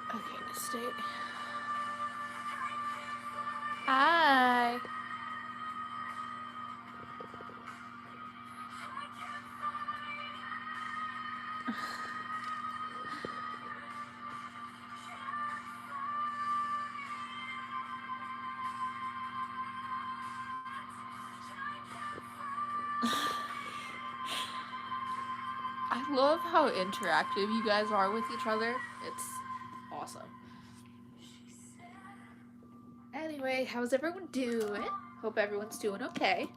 Okay, stay. Hi. I love how interactive you guys are with each other. It's awesome. Anyway, how's everyone doing? Hope everyone's doing okay.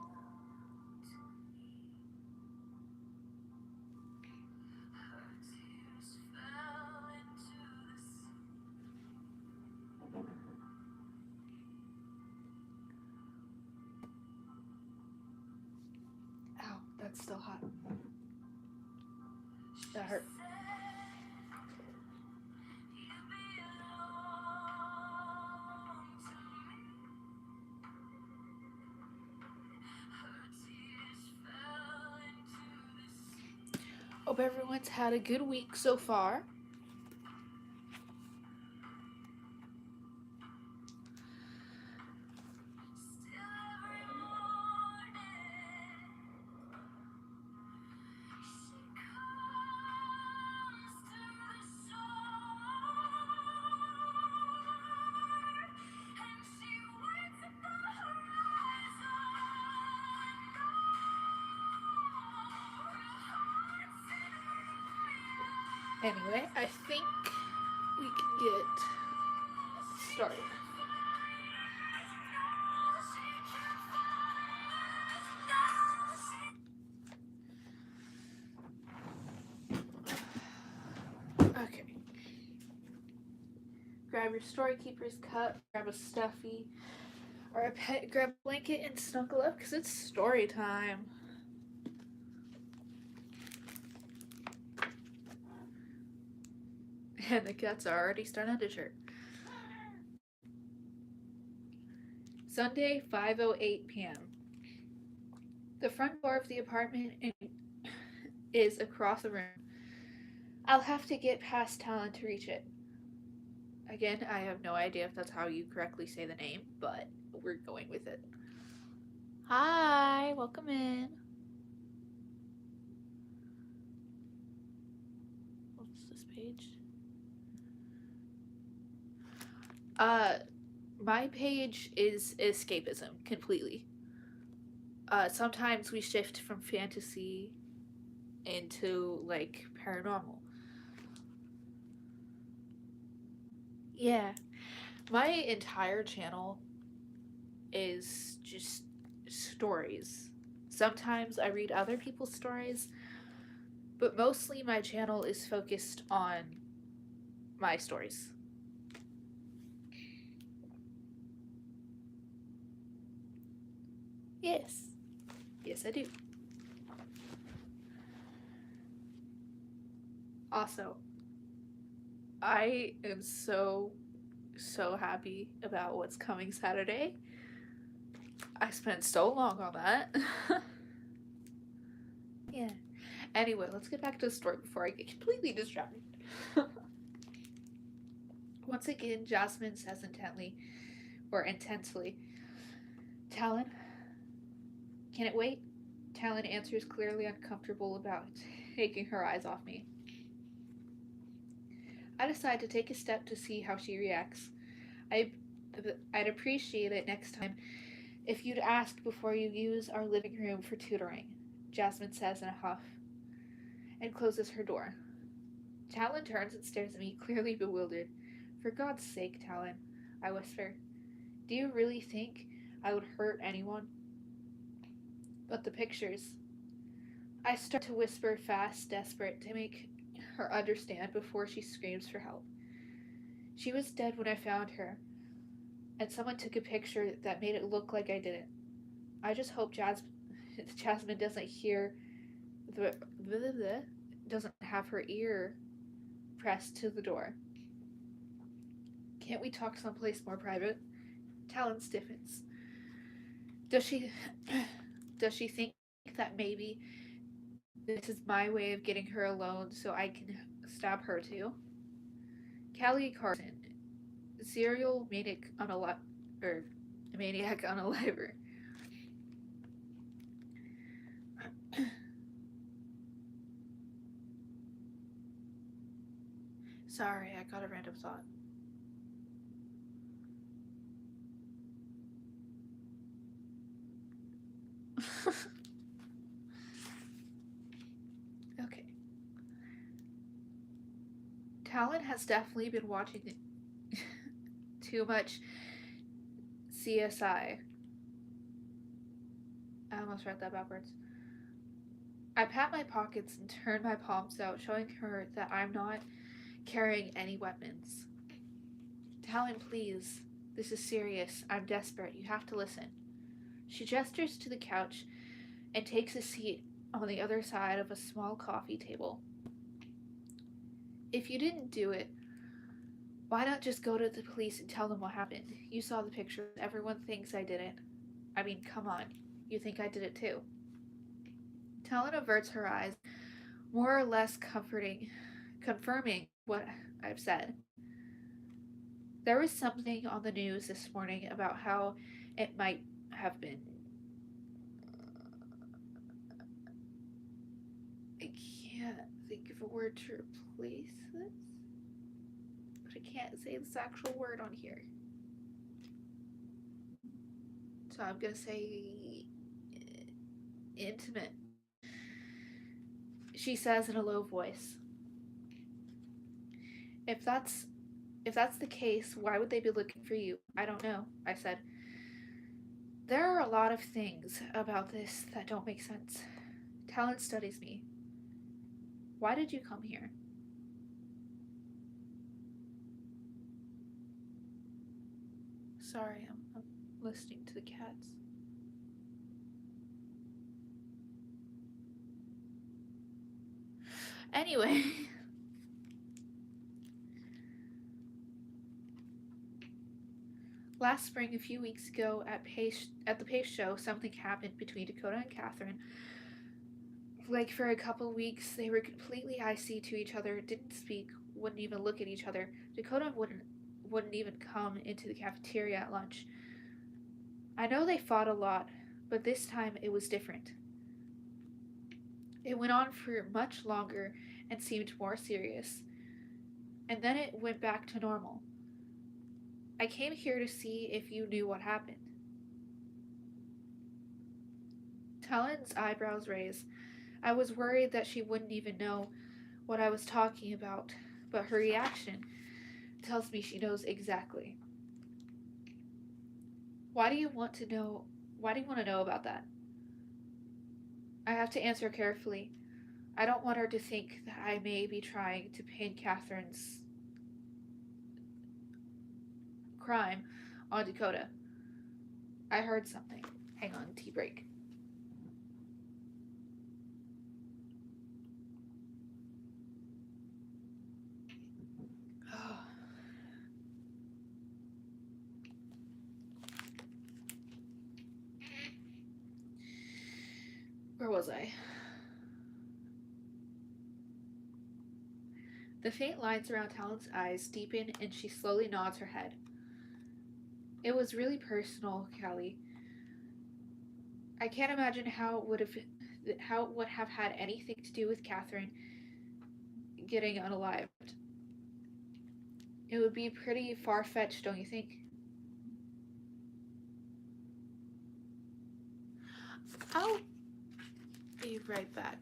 Ow, that's still hot. That hurt. Hope everyone's had a good week so far. Anyway, I think we can get started. grab your storykeeper's cup, grab a stuffy or a pet, grab a blanket and snuggle up because it's story time. And the cats are already starting to chirp. Sunday, 5:08 p.m. The front door of the apartment is across the room. I'll have to get past Talon to reach it. Again, I have no idea if that's how you correctly say the name, but we're going with it. Hi, welcome in. What's this page? My page is escapism completely. Sometimes we shift from fantasy into like paranormal. Yeah, my entire channel is just stories. Sometimes I read other people's stories, but mostly my channel is focused on my stories. Yes. Yes, I do. Also, I am so happy about what's coming Saturday. I spent so long on that. Yeah. Anyway, let's get back to the story before I get completely distracted. Once again, Jasmine says intensely, Talon, can it wait? Talon answers, clearly uncomfortable about taking her eyes off me. I decide to take a step to see how she reacts. I'd appreciate it next time if you'd ask before you use our living room for tutoring, Jasmine says in a huff, and closes her door. Talon turns and stares at me, clearly bewildered. For God's sake, Talon, I whisper, do you really think I would hurt anyone? But the pictures. I start to whisper fast, desperate to make her understand before she screams for help. She was dead when I found her, and someone took a picture that made it look like I didn't. I just hope Jasmine doesn't hear doesn't have her ear pressed to the door. Can't we talk someplace more private? Talon stiffens. Does she think that maybe this is my way of getting her alone so I can stab her too? Callie Carson, serial maniac on a liver. Sorry, I got a random thought. Okay. Talon has definitely been watching too much CSI. I almost read that backwards. I pat my pockets and turn my palms out, showing her that I'm not carrying any weapons. Talon, please. This is serious. I'm desperate. You have to listen. She gestures to the couch and takes a seat on the other side of a small coffee table. If you didn't do it, why not just go to the police and tell them what happened? You saw the picture. Everyone thinks I did it. I mean, come on. You think I did it too. Talon averts her eyes, more or less confirming what I've said. There was something on the news this morning about how it might have been. I can't think of a word to replace this, but I can't say this actual word on here. So I'm gonna say intimate. She says in a low voice. If that's the case, why would they be looking for you? I don't know, I said. There are a lot of things about this that don't make sense. Talon studies me. Why did you come here? Sorry, I'm listening to the cats. Anyway, last spring, a few weeks ago at the Pace show, something happened between Dakota and Catherine. Like for a couple weeks, they were completely icy to each other, didn't speak, wouldn't even look at each other. Dakota wouldn't even come into the cafeteria at lunch. I know they fought a lot, but this time it was different. It went on for much longer and seemed more serious, and then it went back to normal. I came here to see if you knew what happened. Talon's eyebrows raised. I was worried that she wouldn't even know what I was talking about, but her reaction tells me she knows exactly. Why do you want to know? Why do you want to know about that? I have to answer carefully. I don't want her to think that I may be trying to pin Catherine's crime on Dakota. I heard something. Hang on, tea break. Oh. Where was I? The faint lines around Talon's eyes deepen and she slowly nods her head. It was really personal, Callie. I can't imagine how it would have had anything to do with Catherine getting unalived. It would be pretty far fetched, don't you think? I'll be right back.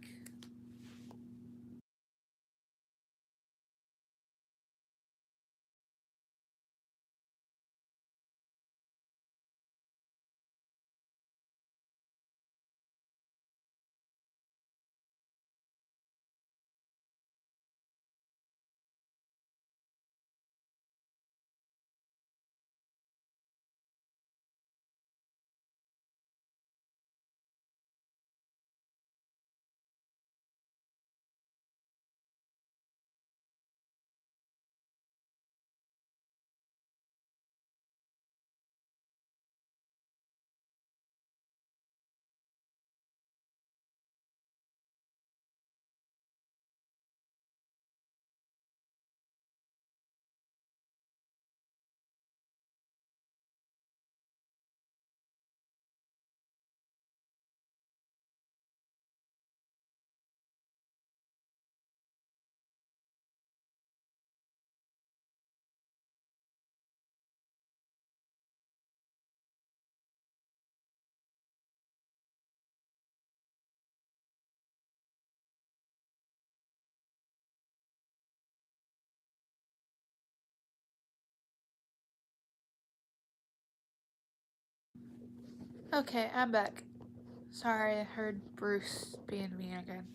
Okay, I'm back. Sorry, I heard Bruce being mean again.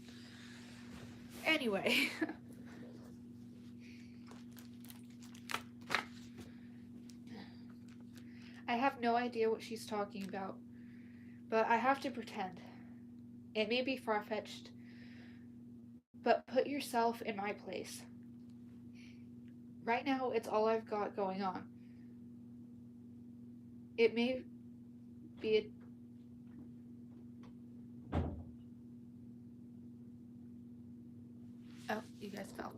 Anyway, I have no idea what she's talking about, but I have to pretend. It may be far fetched, but put yourself in my place. Right now, it's all I've got going on. It may be a. Oh, you guys fell.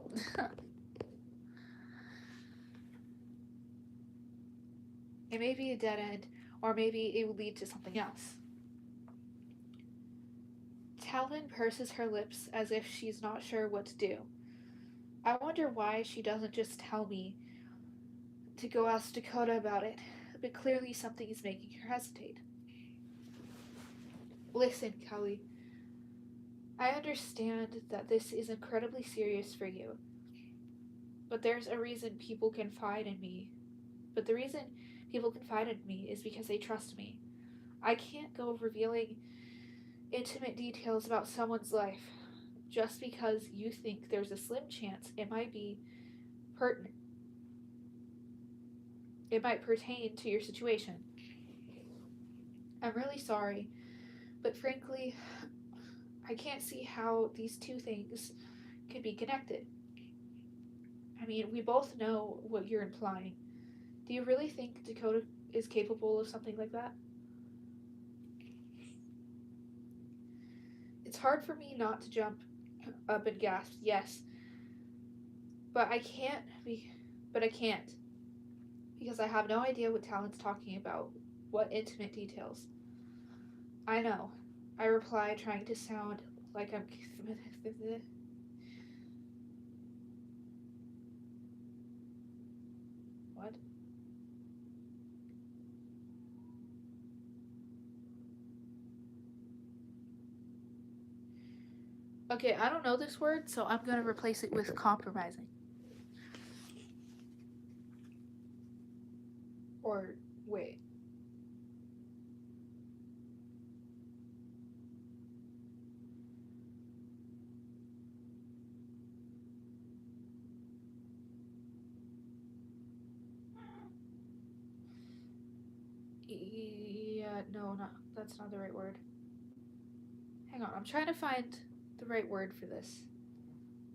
It may be a dead end, or maybe it will lead to something else. Talon purses her lips as if she's not sure what to do. I wonder why she doesn't just tell me to go ask Dakota about it, but clearly something is making her hesitate. Listen, Kelly, I understand that this is incredibly serious for you, but there's a reason people confide in me. But the reason people confide in me is because they trust me. I can't go revealing intimate details about someone's life just because you think there's a slim chance it might be pertinent. It might pertain to your situation. I'm really sorry, but frankly, I can't see how these two things could be connected. I mean, we both know what you're implying. Do you really think Dakota is capable of something like that? It's hard for me not to jump up and gasp, yes, but I can't be. But I can't, because I have no idea what Talon's talking about. What intimate details? I know. I reply, trying to sound like I'm. What? Okay, I don't know this word, so I'm gonna replace it with compromising. Or, wait. Yeah, no, not, that's not the right word. Hang on, I'm trying to find the right word for this.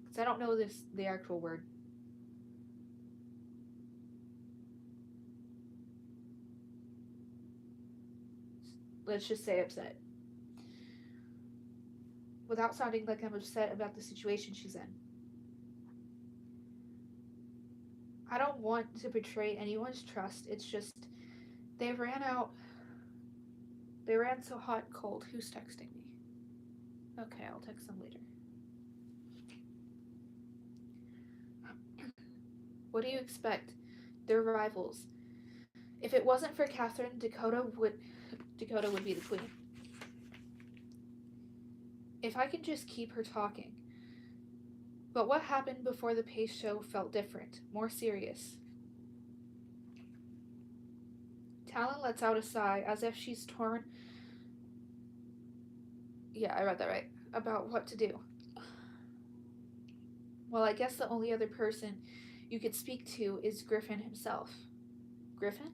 Because I don't know the actual word. Let's just say upset. Without sounding like I'm upset about the situation she's in. I don't want to betray anyone's trust. It's just they ran out. They ran so hot and cold. Who's texting me? Okay, I'll text them later. What do you expect? They're rivals. If it wasn't for Catherine, Dakota would be the queen. If I could just keep her talking. But what happened before the Pace show felt different, more serious. Talon lets out a sigh as if she's torn. Yeah, I read that right. About what to do. Well, I guess the only other person you could speak to is Griffin himself. Griffin?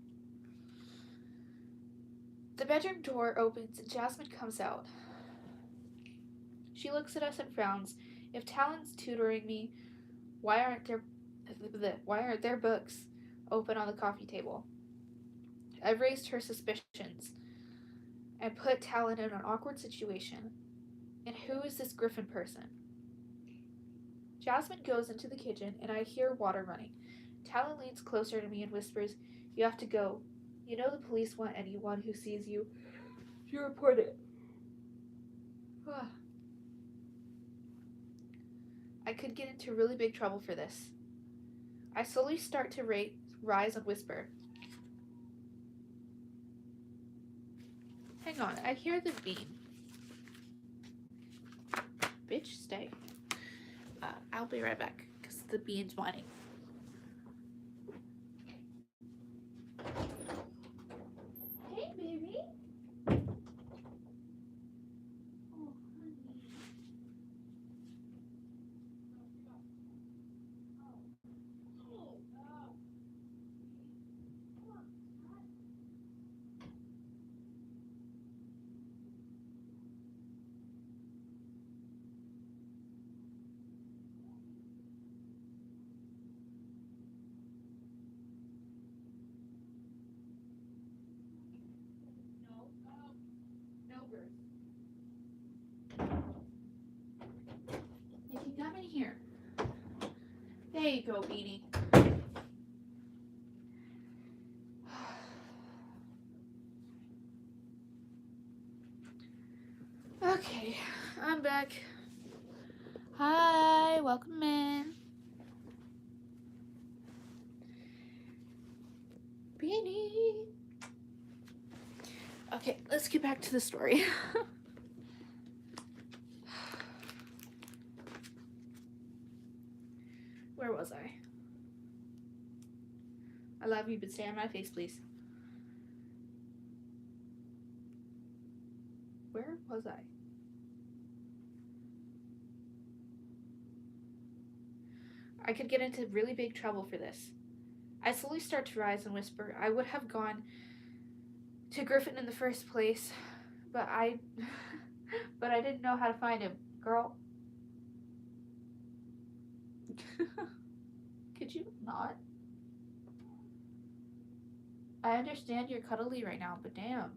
The bedroom door opens and Jasmine comes out. She looks at us and frowns. If Talon's tutoring me, why aren't there books open on the coffee table? I've raised her suspicions and put Talon in an awkward situation. And who is this Griffin person? Jasmine goes into the kitchen and I hear water running. Talon leans closer to me and whispers, "You have to go. You know the police want anyone who sees you to report it." I could get into really big trouble for this. I slowly start to rise and whisper. Hang on, I hear the bean. Bitch, stay. I'll be right back, because the bean's whining. Hey, baby. Oh, honey. No, no, Bruce. You can come in here. There you go, Beanie. Okay, I'm back. Hi, welcome in. Beanie. Okay, let's get back to the story. Where was I? I love you, but stay on my face, please. Where was I? I could get into really big trouble for this. I slowly start to rise and whisper, I would have gone to Griffin in the first place, but I but I didn't know how to find him. Girl. Could you not? I understand you're cuddly right now, but damn.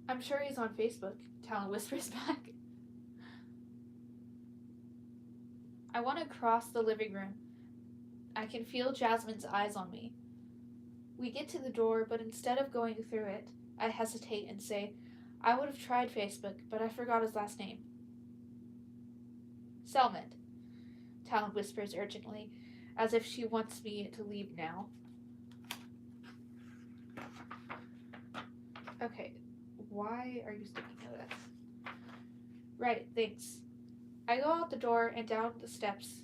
I'm sure he's on Facebook, Talon whispers back. I want to cross the living room. I can feel Jasmine's eyes on me. We get to the door, but instead of going through it, I hesitate and say, I would have tried Facebook, but I forgot his last name. Selman, Talon whispers urgently, as if she wants me to leave now. Okay, why are you sticking to this? Right, thanks. I go out the door and down the steps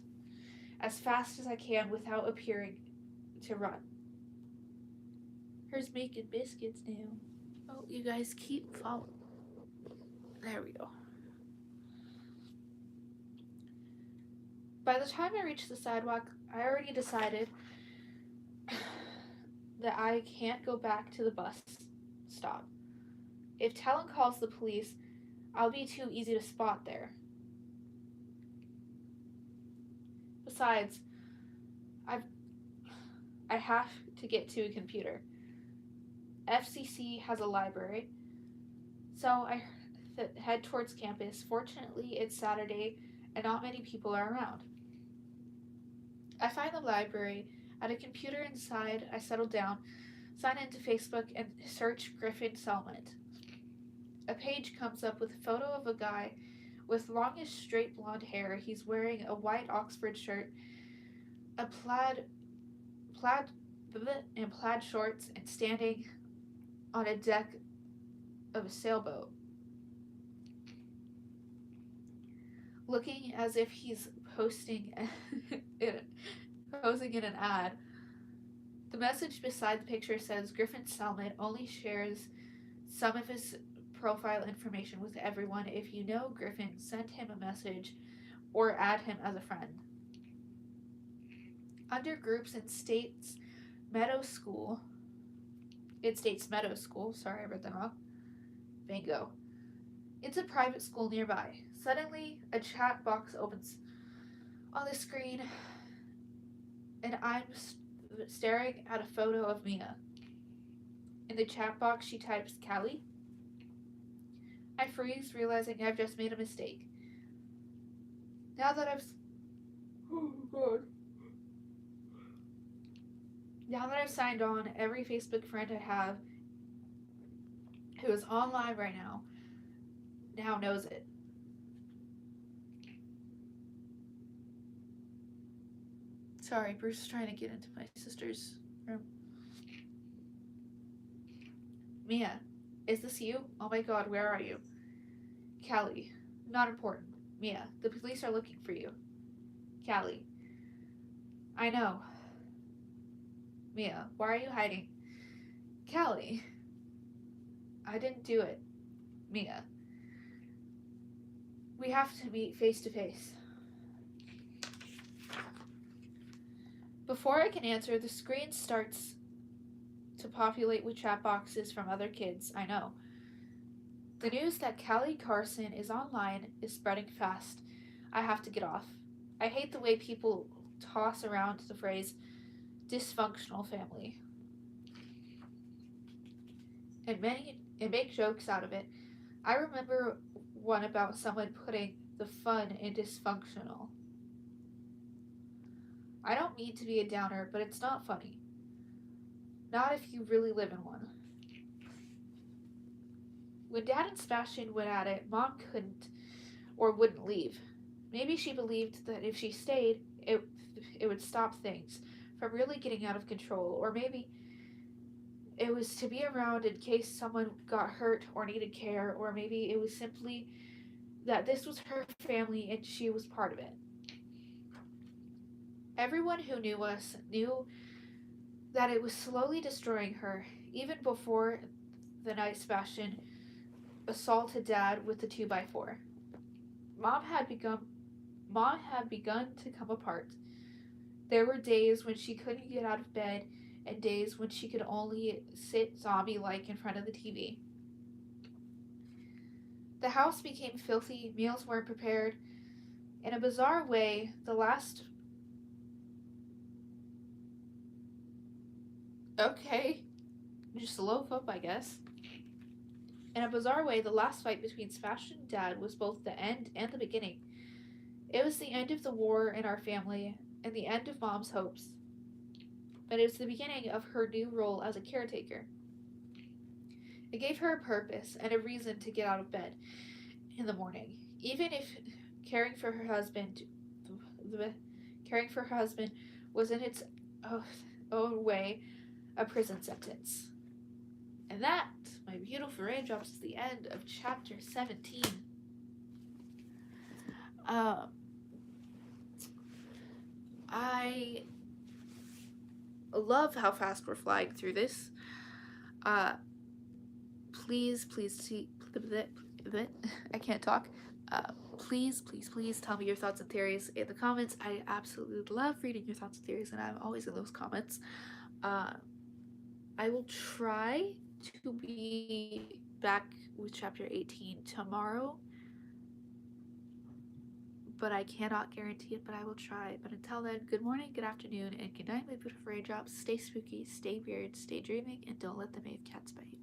as fast as I can without appearing to run. Her's making biscuits now. Oh, you guys keep following. There we go. By the time I reach the sidewalk, I already decided that I can't go back to the bus stop. If Talon calls the police, I'll be too easy to spot there. Besides, I have to get to a computer. FCC has a library, so I head towards campus. Fortunately, it's Saturday and not many people are around. I find the library. At a computer inside, I settle down, sign into Facebook, and search Griffin Selman. A page comes up with a photo of a guy with longish straight blonde hair. He's wearing a white Oxford shirt, a plaid shorts, and standing on a deck of a sailboat, looking as if he's posing in an ad. The message beside the picture says Griffin Selman only shares some of his profile information with everyone. If you know Griffin, send him a message or add him as a friend. Under groups, it states Meadow School. Sorry, I read that wrong. Bingo. It's a private school nearby. Suddenly, a chat box opens on the screen, and I'm staring at a photo of Mia. In the chat box, she types Callie. I freeze, realizing I've just made a mistake. Now that I've signed on, every Facebook friend I have who is online right now knows it. Sorry, Bruce is trying to get into my sister's room. Mia, is this you? Oh my god, where are you? Callie, not important. Mia, the police are looking for you. Callie, I know. Mia, why are you hiding? Callie, I didn't do it. Mia, we have to meet face to face. Before I can answer, the screen starts to populate with chat boxes from other kids I know. The news that Callie Carson is online is spreading fast. I have to get off. I hate the way people toss around the phrase dysfunctional family and make jokes out of it. I remember one about someone putting the fun in dysfunctional. I don't mean to be a downer, but it's not funny. Not if you really live in one. When Dad and Sebastian went at it, Mom couldn't or wouldn't leave. Maybe she believed that if she stayed, it would stop things from really getting out of control, or maybe it was to be around in case someone got hurt or needed care, or maybe it was simply that this was her family and she was part of it. Everyone who knew us knew that it was slowly destroying her, even before the night Sebastian assaulted Dad with the 2x4. Mom had begun Mom had begun to come apart. There were days when she couldn't get out of bed and days when she could only sit zombie-like in front of the TV. The house became filthy, meals weren't prepared. In a bizarre way, the last okay, just loaf up, I guess. In a bizarre way, the last fight between Sebastian and Dad was both the end and the beginning. It was the end of the war in our family and the end of Mom's hopes. But it was the beginning of her new role as a caretaker. It gave her a purpose and a reason to get out of bed in the morning, even if caring for her husband, caring for her husband was in its own way a prison sentence. And that, my beautiful raindrops, is the end of chapter 17. I love how fast we're flying through this. Please see. I can't talk. Please tell me your thoughts and theories in the comments. I absolutely love reading your thoughts and theories, and I'm always in those comments. I will try to be back with chapter 18 tomorrow, but I cannot guarantee it, but I will try. But until then, good morning, good afternoon, and good night, my beautiful raindrops. Stay spooky, stay weird, stay dreaming, and don't let the Maeve cats bite.